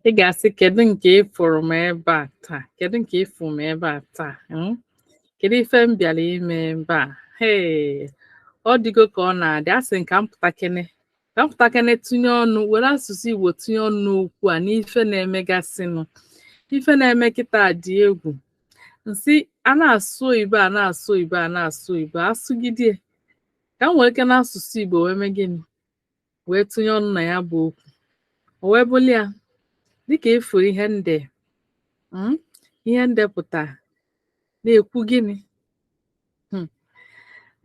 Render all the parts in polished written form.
Ị ga-asị kedu nke ịfụrụ m ebe a taa? Kedu nke ịfụrụ m ebe a taa? Kedu ife m bịara ime ebe a? Ọ dịgo ka ọ na-adị. Asị m ka m pụta kene tinye ọnụ, were asụsụ Igbo tinye ọnụ n'okwu a n'ife na-emegasịnụ. Ife na-eme kịta dị egwu. Nsị a na-asụ Igbo a na-asụ Igbo a na-asụ Igbo asụgide ka m were ike n'asụsụ Igbo wee mee gịnị? Wee tinye ọnụ na ya bụ okwu. O wee bụrụ ya dịka ịfụrụ ihe ndepụta na-ekwu gịnị?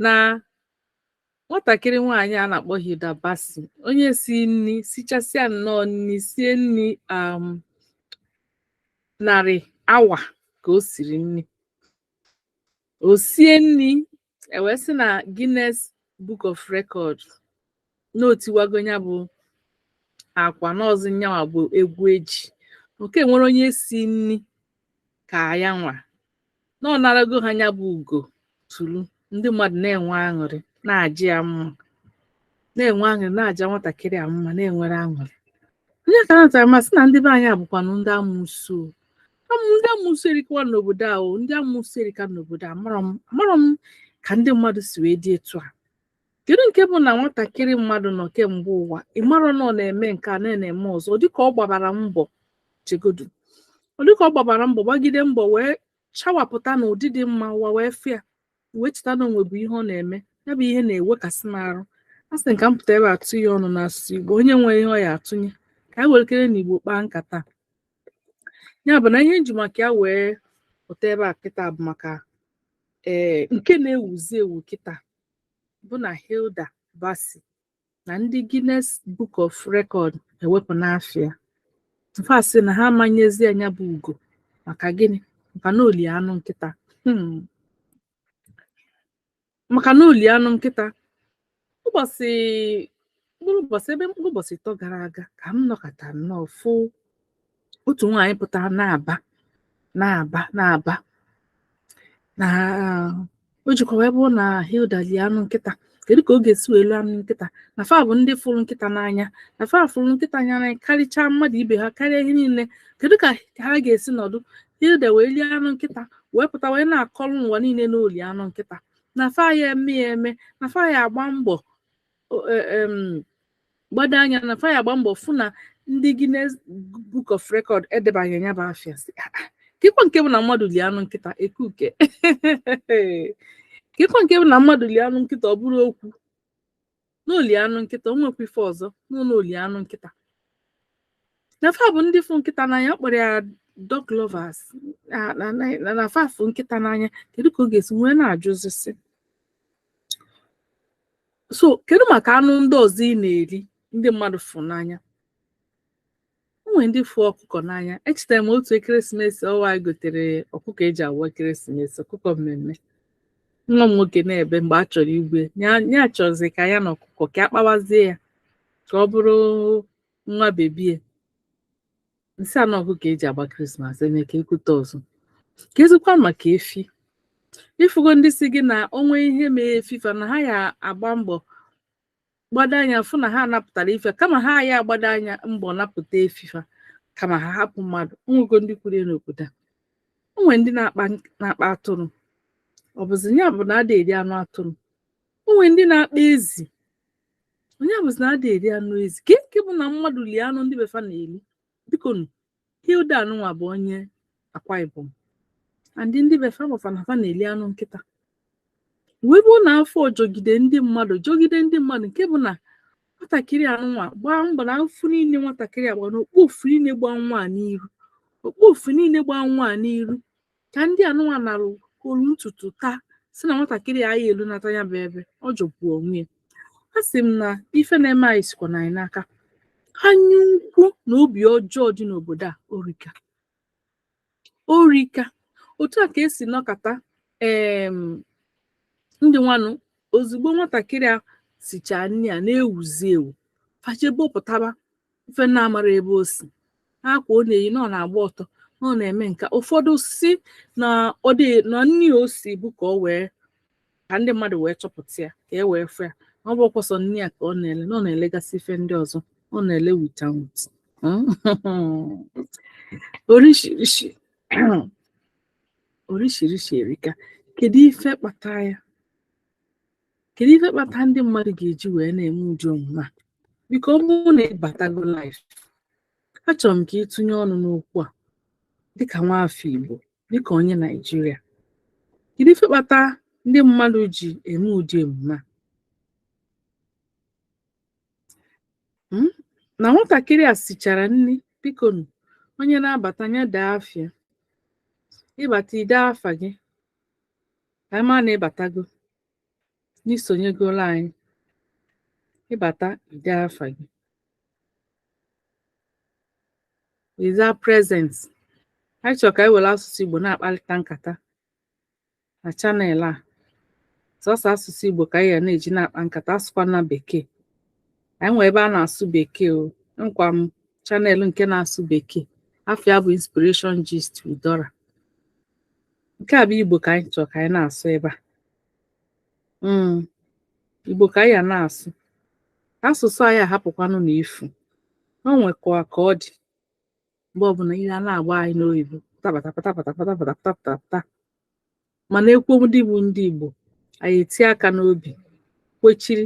Na nwatakịrị nwaanyị a na-akpọ Hilda Baci, onye si nri sichasịa nnọọ nri, sie nri narị awa ka o siri nri. O sie nri ewee sị na Guinness Book of Record na otiwago ya bụ akwa n'ọzọ nyanwa bụ egwu eji. Nke nwere onye si nri ka ya nwa na ọ narago ha ya bụ ugo tụrụ. Ndị mmadụ na-enwe aṅụrị, na-aja ya mma, na-enwe aṅụrị, na-aja nwatakịrị a mma, na-enwere aṅụrị. Onye ka natara masị na ndị be anyị abụkwanụ ndị amụsụ. Ndị amụsụ erikawa n'obodo ahụ, ndị amụsụ erika n'obodo a. Amarọ m ka ndị mmadụ si wee dị etu a. Kedu nke bụ na nwatakịrị mmadụ nọ kemgbe ụwa, ị marọ na ọ na-eme nke a na-eme ọzọ. Ọ dịka ọ gbabara mbọ chegodu. Ọ dịka ọ gbabara mbọ gbagide mbọ wee chawapụta na ụdị dị mma ụwa wee fịa. Wee cheta na onwe bụ ihe ọ na-eme. Ya bụ ihe na-ewekasị m arụ. A sị ka m pụta ebe atụ ya ọnụ n'asụsụ Igbo. Onye nwere ihe ọ ya atụnye ka anyị were kere n'Igbo kpaa nkata. Ya bụ na ihe nji maka ya wee pụta ebe a kịta bụ maka nke na-ewuzi ewu kịta bụ na Hilda Baci na ndị Guinness Book of Record ewepụ n'afịa. Mfa sị na ha amanyezi anya bụ ugo maka gịnị? Maka na oli anụ nkịta. Maka na oli anụ nkịta. Ụbọchị ịtọ gara aga ka m nọkọta nnọọ fụ otu nwaanyị pụtara na-aba na o jikwa wee bụ na Hilda li anụ nkịta. Kedu ka ọ ga-esi wee lụọ anụ nkịta? Na fa bụ ndị fụrụ nkịta n'anya, na fa fụrụ nkịta anya karịchaa mmadụ ibe ha karịa ihe niile. Kedu ka ha ga-esi nọdụ? Hilda wee lie anụ nkịta wee pụta wee na-akọrọ ụwa niile na oli anụ nkịta. Na fa ya eme na fa ya agba mbọ gbado anya, na fa ya agba mbọ fụ na ndị Guinness Book of Record edebanye ya bụ afịa. Kekwa nke bụ na mmadụ li anụ nkịta ekuke. Kekwa nke bụ na mmadụ li anụ nkịta ọ bụrụ okwu. N'oli anụ nkịta o nwekwa ife ọzọ n'oli anụ nkịta. Na fa bụ ndị fụ nkịta n'anya, kpọrọ ya dog lovers. Na fa fụ nkịta n'anya. Kedu ka ọ ga-esi nwee na-ajụzisi? So kedu maka anụ ndị ọzọ ị na-eri ndị mmadụ fụ n'anya? Onwe ndị fụ ọkụkọ n'anya. Echetara m otu ekeresimesi ọwa anyị gotere ọkụkọ eji awụ ekeresimesi, ọkụkọ mmemme. Nwa m nwoke na-ebe mgbe a chọrọ igwe ya chọrọzi ka ya na ọkụkọ ka a kpawazie ya ka ọ bụrụ nwa bebie. Nsị anọ ọkụkọ eji agba krismas eme ka ekwute ọzọ. Ka ezikwa maka efi. Ifugo ndị si gị na onwe ihe mee efifa na ha ya agba mbọ gbado anya fụ na ha napụtara ife kama ha ya agbado anya mbọ napụta efifa kama ha hapụ mmadụ. Onwego ndị kwuru n'obodo a. Onwe ndị na-akpa atụrụ. Ọ bụzi ya bụ na ada eri anụ atụrụ. Onwe ndị na-akpa ezi. Onye bụzi na ada eri anụ ezi. Nke bụ na mmadụ lie anụ ndị befa na-eli. Biko nụ, Hilda anụnwa bụ onye Akwa Ibom. Ndị befa bụfa na fa na-eli anụ nkịta. Wee bụ na afọ jọgide ndị mmadụ nke bụ na nwatakịrị anụnwa gbaa mbọ na afọ niile nwatakịrị agba na okpofu niile gbaa nwa n'iru. Okpofu niile gbaa nwa n'iru ka ndị anụnwa narụ olu ntutu taa si na nwatakịrị ya elu nata ya bụ ebe ọ jọgbu onwe ya. A sị m na ife na-eme anyị sikwa na anyị n'aka. Anya ukwu na obi ọjọọ dị n'obodo a orika. Otu a ka esi nọkọta ndị nwanụ ozugbo nwatakịrị a sicha nri a na-ewuzi ewu fachebe pụtaba ife na-amara ebe o si. Akwa ọ na-eyi na ọ na-agba ọtọ na ọ na-eme nka. Ụfọdụ si na ọ dị na nri o si bụ ka ọ wee ka ndị mmadụ wee chọpụta ya ka e wee fụ ya. Ọ bụ kwọsọ nri ya ka ọ na-ele na ọ na-elegasị ife ndị ọzọ. ọ na-ele without oríṣiríṣi oríṣiríṣi erika. Kedu ife kpatara ya? Kedu ife kpatara ndị mmadụ ga-eji wee na-eme ụdị omume a? Biko ọ bụrụ na ịbatago life, achọrọ m ka ịtụnye ọnụ n'okwu a dịka nwaafọ Igbo, dịka onye Naijiria. Kedu ife kpatara ndị mmadụ ji eme ụdị omume a? Na nwatakịrị a sichara nri, biko onye na-abata ya dee afịa, ịbata ide afa gị, ka ma na ịbatago n'isonyegoro anyị, ịbata ide afa gị, weza present. Anyị chọrọ ka anyị were asụsụ Igbo na-akparịta nkata na chanel a. Sọsọ asụsụ Igbo ka anyị na-eji na-akpa nkata, asụkwa na bekee. Anyị nwere ebe a na-asụ bekee o, nkwa m chanel nke na-asụ bekee, afọ ya bụ Inspiration Gist with Dora. Nke a bụ Igbo ka anyị chọrọ ka anyị na-asụ ebe a. Igbo ka anyị na-asụ. Asụsụ anyị ahapụkwanụ n'efu. O nwekwa ka ọ dị mgbe ọbụla ihe a na-agba anyị n'oyibo tapatapatapatapatapatapata, mana ekwu ndị bụ ndị Igbo, anyị etinye aka n'obi kwechiri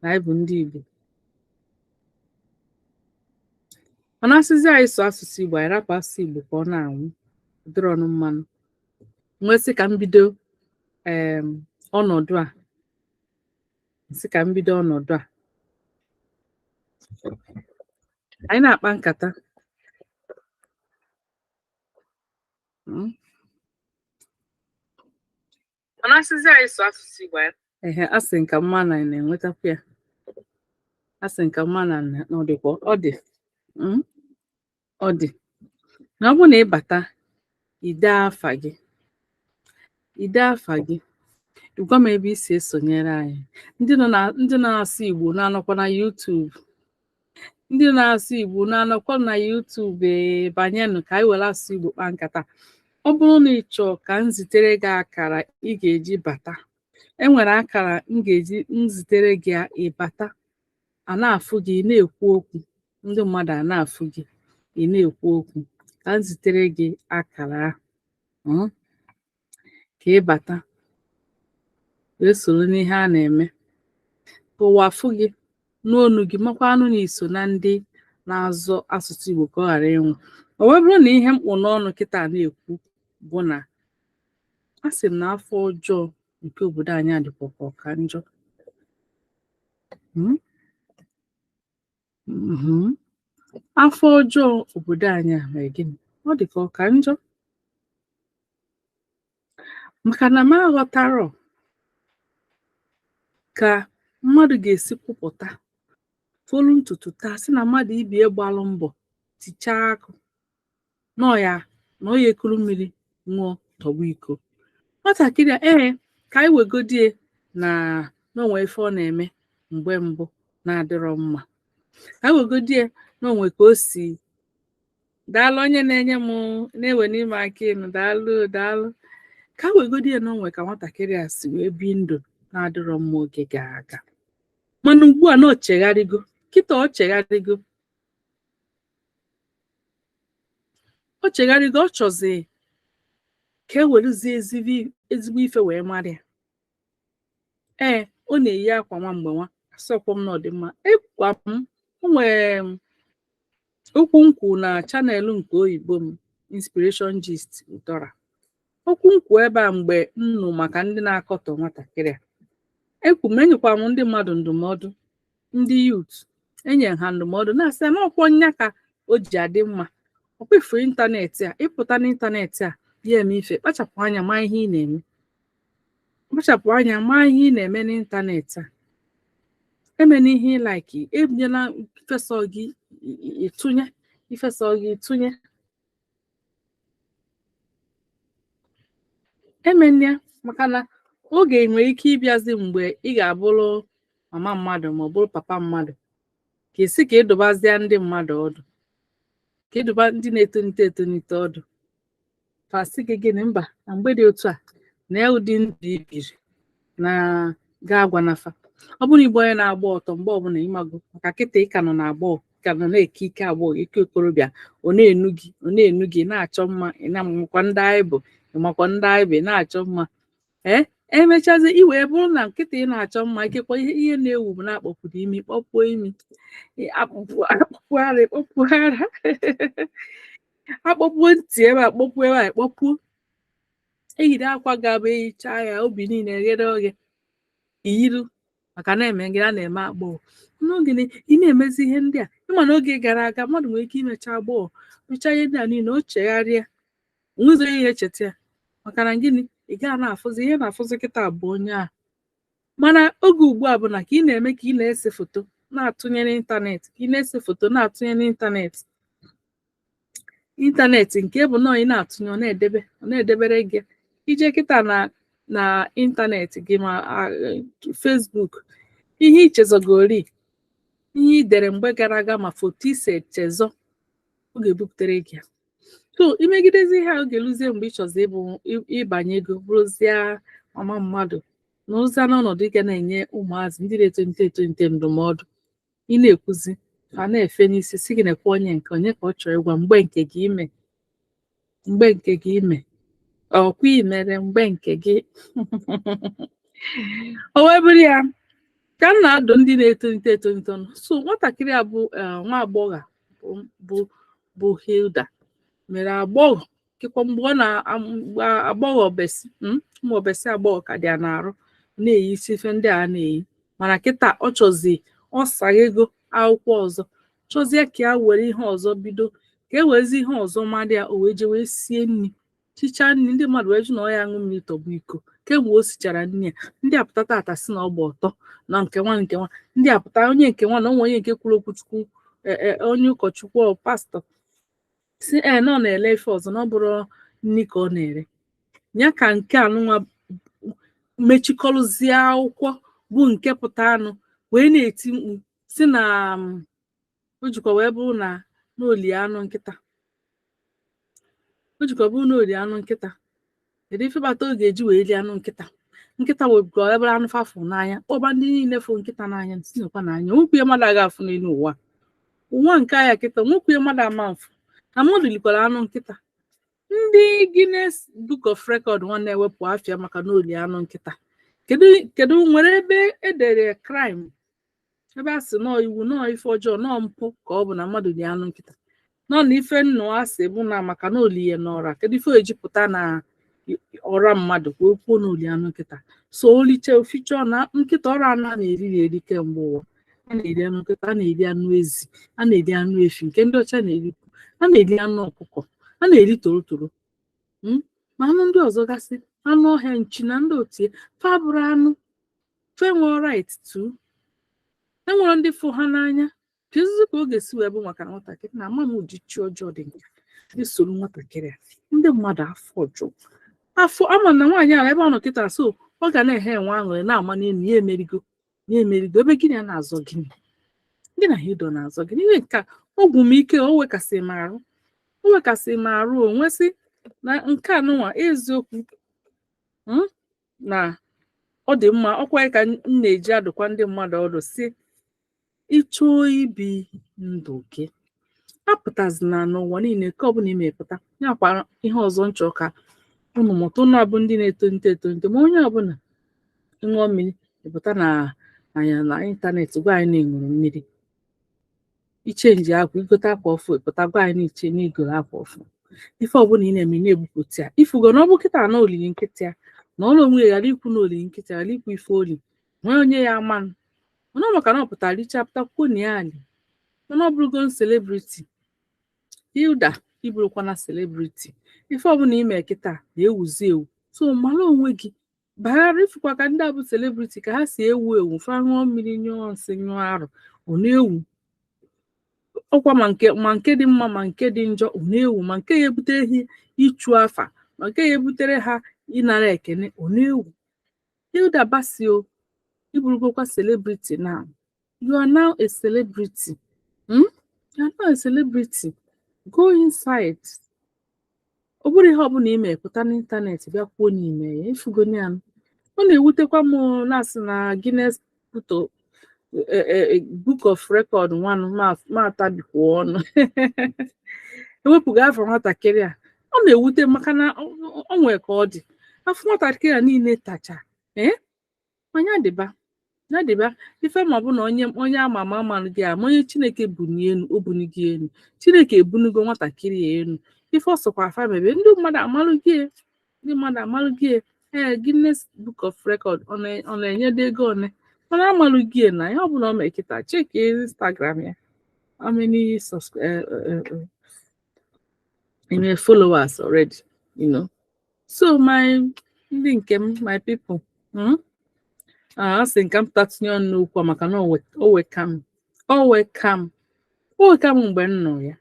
na anyị bụ ndị Igbo. Mana asịzi anyị sụ asụsụ Igbo, anyị rapụ asụsụ Igbo ka ọ na-anwụ dịrị ọnụ mmanụ. Nwesị ka mbido ọnọdụ a, anyị na-akpa nkata. Mana asịzi anyị sụ asụsụ Igbo, asị nka mma na na-enwetakwa ya, asị nka mma na ọ dịkwa, ọ dị na ọ bụ na ịbata ide afa gị, gwa m ebe isi esonyere anyị. Ndị na-asụ Igbo na-anọkwa na YouTube, ndị na-asụ Igbo na-anọkwa na YouTube, banyenụ ka anyị were asụ Igbo kpaa nkata. Ọ bụrụ na ị chọọ ka m zitere gị akara ị ga-eji bata, enwere akara m ga-eji nzitere gị ịbata, a na-afụ gị na-ekwu okwu, ndị mmadụ a na-afụ gị ị na-ekwu okwu, ka m zitere gị akara ahụ ka ịbata wee soro n'ihe a na-eme, ụwa fụ gị n'onu gị, makwa anụ na iso na ndị na-azụ asụsụ Igbo ka ọ ghara ịnwụ. O wee bụrụ na ihe mkpụ n'ọnụ kịta na-ekwu bụ na a sị m na afọ ọjọọ nke obodo anyị adịkwa ka njọ. Afọ ọjọọ obodo anyị mere gịnị? Ọ dị ka ọ ka njọ, maka na m aghọtarọ ka mmadụ ga-esi kwupụta folu ntutu taa sị na mmadụ ibie gbalụ mbọ tichaa akụ na ọ ya ekuru mmiri ṅụọ tọgbọ iko. Nwatakịrị a ka anyị wegodie na onwe ife ọ na-eme mgbe mbụ na-adịrọ mma, ka anyị wegodie na onwe ka o si, daalụ onye na-enye m na-ewe n'ime aka enu, daalụ, ka anyị wegodie na onwe ka nwatakịrị a si wee bi ndụ na-adịrọ mma oge gara aga. Mana ugbu a na ọ chegharịgo, kịta ọ chegharịgo, ọ chọzi ka e werezie ezigbo ife wee mara ya. Ọ na-eyi akwa nwa mgbe nwa, asọkwa m na ọdịmma. Ekwa m nwee okwu nkwu na chanel nke oyibo m, Inspiration Gist with Dora. Okwu nkwu ebe a mgbe nnụ maka ndị na-akọtọ nwatakịrị a, ekwu m enyekwa m ndị mmadụ ndụmọdụ, ndị youth enye ha ndụmọdụ na-asị na ọkwọ nya ka o ji adị mma. Ọkwefu ịntanetị a, ịpụta n'ịntanetị a ya eme ife, kpachapụ anya ma ihe ị na-eme, n'ịntanetị a. Emena ihe ịlaiki, ebinyela ifesọ gị ịtụnye, emenya, maka na oge nwere ike ịbịazi mgbe ị ga-abụrụ mama mmadụ ma ọ bụrụ papa mmadụ, ka esi ka ịdụbazia ndị mmadụ ọdụ, ka ịdụba ndị na-etonite ọdụ, fasị gị gịnị mba na mgbe dị otu a na ụdị ndụ ibiri na ga-agwa nafa. Ọ bụrụ igbo onye na-agba ọtọ mgbe ọbụla ịmago, maka kịta ịka nọ na-agba ka nọ na-eke ike agbọghọ ike okorobịa ọ na-enu gị na-achọ mma ị na-amakwa ndị anyị bụ ịmakwa ndị anyị bụ na-achọ mma emechazi iwe bụrụ na nkịta ị na-achọ mma ikekwa ihe na-ewu bụ na-akpọpụrụ imi kpọpuo imi akpọpuo ara akpọpuo ntị ebe a kpọpuo ebe a kpọpuo eyiri akwa ga-abụ ehicha ya obi niile ghere oghe iyiru maka na-eme gị a na-eme agbọghọ n'oge ị na-emezi ihe ndị a ịma na oge gara aga mmadụ nwere ike imecha agbọghọ mechaa ihe ndị a niile o chegharịa nwụzọ ihe echeta ya maka na gịnị ị gaa na-afụzi ihe na-afụzi kịta bụ onye a mana oge ugbu a bụ na ka ị na-eme ka ị na-ese foto na-atụnye n'ịntanetị ka ị na-ese foto na-atụnye n'ịntanetị nke bụ nọọ ị na-atụnye ọ na-edebere gị ije kịta na ịntanetị gị ma Facebook ihe ichezọgori ihe ị dere mgbe gara aga ma foto ise echezọ ọ ga-ebupụtere gị so imegidezi ihe a ga-eluzie mgbe ị chọzi ịbanye ego bụrụzie mama mmadụ na ụzia n'ọnọdụ ị ga na-enye ụmụazị ndị na-etonite ndụmọdụ ị na-ekwuzi ha na-efe n'isi si gị na-ekwe onye ka ọ chọrọ ịgwa mgbe nke gị ime ọkwa imere mgbe nke gị o wee bụrụ ya ka m na-adụ ndị na-etonite ọnụ so nwatakịrị a bụ nwa agbọghọ bụ Hilda mere agbọghọ kekwa mgbe ọ na-agbọghọ ụmụ obesi agbọghọ ka dị ya na-arụ na-eyi isi ife ndị a na-eyi mana kịta ọ chọzi ọ saghị ego akwụkwọ ọzọ chọzie ka ya were ihe ọzọ bido ka e wezi ihe ọzọ madị ya o wee je wee sie nri chichaa nri ndị mmadụ wee jụ na ọ ya aṅụ mmiri tọgbọ iko kemgbe o sichara nri ya ndị apụta tata si na ọ gba ọtọ na nke nwa ndị apụta onye nke nwa na onwe onye nke kwuru okwuchukwu onye ụkọchukwu pastọ si nọ na-ele ife ọzọ na ọ bụrụ nri ka ọ na-ere ya ka nke anụnwa mechikọrụzie akwụkwọ bụ nke pụta anụ wee na-eti mkpu si na o jikwa wee bụrụ na oli anụ nkịta kedu ife bata ọ ga-eji wee lie anụ nkịta webụkwa ebe anụ fafụ n'anya kpọba ndị niile fụ nkịta n'anya tinekwa n'anya nwekwu ihe mmadụ aga afụ n'elu ụwa nke anya kịta nwekwu ihe mmadụ ama mfụ na mmadụ likwara anụ nkịta ndị Guinness Book of Record nwanne ewepụ afịa maka na oli anụ nkịta kedu nwere ebe edere crime ebe a sị nọọ iwu nọọ ife ọjọọ nọọ mpụ ka ọ bụ na mmadụ li anụ nkịta nọ na ife nnụ asị bụ na maka na oliye n'ọra kedu ife ejipụta na ọra mmadụ ka o kwuo na oli anụ nkịta so oliche ofiche na nkịta ọra anụ a na-eri kemgbe ụwa a na-eri anụ nkịta a na-eri anụ ezi a na-eri anụ efi nke ndị ọcha na-erikwu a na-eri anụ ọkụkọ a na-eri torotoro ma anụ ndị ọzọ gasị anụ ọhịa nchi na ndị otie fa bụrụ anụ fe nwere right to enwere ndị fụ ha n'anya ka ezizi ka ọ ga-esi wee bụ maka nwatakịrị na ama m ụdị chi ọjọọ dị nke ndị soro nwatakịrị a ndị mmadụ afọ ama na nwaanyị ala ebe ọ nọ kịta so ọ ga na-ehe enwe aṅụrị na-ama n'elu ya emerigo ebe gịnị a na-azọ gịnị gị na Hilda na-azọ gịnị ihe nka ọgwụ m ike o wekasị m arụ onwesị na nke anụnwa eziokwu na ọ dị mma ọkwa ka m na-eji adụkwa ndị mmadụ ọdụ si ịchọ ibi ndụ gị apụtazina n'ụwa niile ka ọbụla imepụta yakwa ihe ọzọ nchọ ka ụnụ mụta ụnụ abụ ndị na-etonite ma onye ọbụla ṅụọ mmiri ịpụta na ịntanetị gwa anyị na-eṅụrụ mmiri ichenji akwa igote akwa ọfụ ịpụta gwa anyị n'iche n'igoro akwa ọfụ ife ọbụla ị na-eme na-ebupụta ya ifugo na ọ bụ kịta na olili nkịtị ya na ọnụ onwe ya ghara ikwu na olili nkịtị ghara ikwu ife oli nwee onye ya amanụ mana ọ maka na ọ pụtara richapụta kwuo ya ali mana ọ bụrụgo celebrity Hilda ịbụrụkwana celebrity ife ọbụla ime kịta na-ewuzi ewu so mara onwe gị baghara ifukwa ka ndị abụ celebrity ka ha si ewu fa ṅụọ mmiri nyụọ nsị nyụọ arụ ọ na-ewu ọkwa ma nke dị mma ma nke dị njọ ọ na-ewu ma nke ya ebutere ha ịchụ afa ma nke ya ebutere ha ịnara ekene ọ na-ewu Hilda Baci ịbụrụgokwa celebrity now you are now a celebrity you are now a celebrity go inside ọ bụrụ ihe ọbụla ime pụta n'ịntanetị bịa kwuo n'ime ya ifugo ya ọ na-ewutekwa m na-asị na Guinness book of record nwanụ ma atabikwa ọnụ ewepụga afọ nwatakịrị a, ọ na-ewute maka na ọ nwee ka ọ dị afọ nwatakịrị a niile tacha manya dịba ife ma ọ bụ na onye ama ama amalụ gị ama onye Chineke buni elu o buni gị elu, Chineke ebunugo nwatakịrị ya elu, ife ọ sọkwa afa mebe ndị mmadụ amalụ gị Guinness Book of Record ọ na-enyedo ego one mana amalụ gị na ya ọ bụla ọ mee kịta cheki Instagram ya how many followers already, you know. So ndị nke m, my people, a sị nka m tatinye ọnụ n'okwu maka na o weka m mgbe m nọ ya,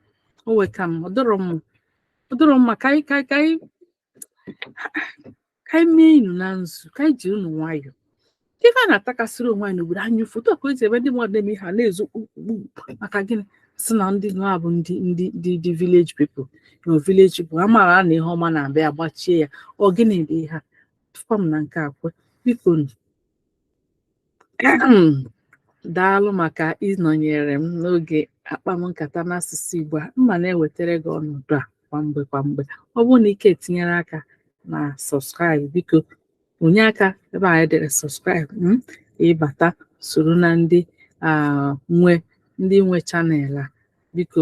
o weka m, ọ dọrọ mma ka anyị mee inu na nzu, ka anyị ji unu nwayọ ife a na-atakasịrị onwe anyị n'obodo anyị foto a ka o ji ebe ndị mmadụ na-eme ha na-ezo maka gịnị si na ndị nwa bụ ndị village people na village people amaara na ihe ọma na-abịa agbachie ya ọ gịnị dị ha tụkwa m na nke akwe biko daalụ maka ịnọnyere m n'oge akpa m nkata n'asụsụ Igbo a. Mma na-ewetara gị ọnọdụ a kwa mgbe ọ bụrụ na ike tinyere aka na sọbskraịbụ biko onye aka ebe a edere sọbskraịbụ ịbata soro na ndị nwe chanel a biko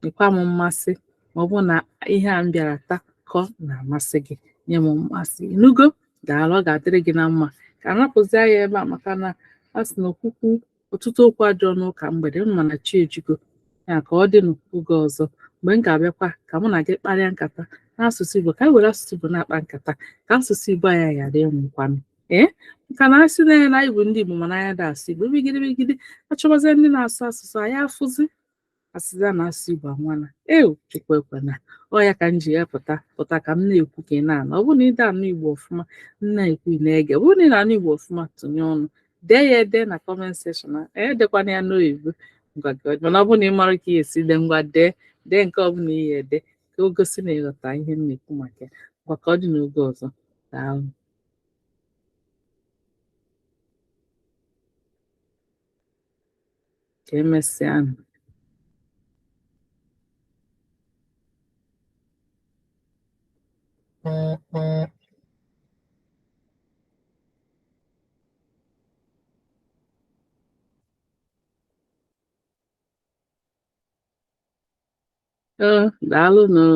dịkwa m mmasị ma ọ bụ na ihe a m bịara taa kọ na-amasị gị nye m mmasị inugo daalụ, ọ ga-adịrị gị na mma ka anapụzi ya ebe a maka na a sị na okwukwu ọtụtụ okwu ajọ n'ụka mgbede m mana chi ejigo ya ka ọ dị n'oge ọzọ mgbe m ga-abịakwa ka mụ na gị kparịa nkata n'asụsụ Igbo ka anyị were asụsụ Igbo na-akpa nkata ka asụsụ Igbo anyị ghara ịnwụkwanụ nka na asị na ya na anyị bụ ndị Igbo mana anya da asụ Igbo bigide achọbazie ndị na-asụ asụsụ anyị afụzi asịza na asụ Igbo anwana chukwu ekwena ọ ya ka m ji ya pụta ka m na-ekwu ka ị na-anụ ọ bụrụ na ị da-anụ Igbo ọfụma m na-ekwu ị na-ege, ọ bụrụ na ị na-anụ Igbo ọfụma tụnye ọnụ dee ya ede na comment section edekwana ya n'oyibo ngwa gị mana ọ bụrụ na ị mara ka ị esi dee ngwa dee nke ọ bụla ị ede ka o gosi na ịghọta ihe m na-ekwu maka ya ngwa ka ọ dị n'oge ọzọ daalụ ka emesịa. Daalụ nụ.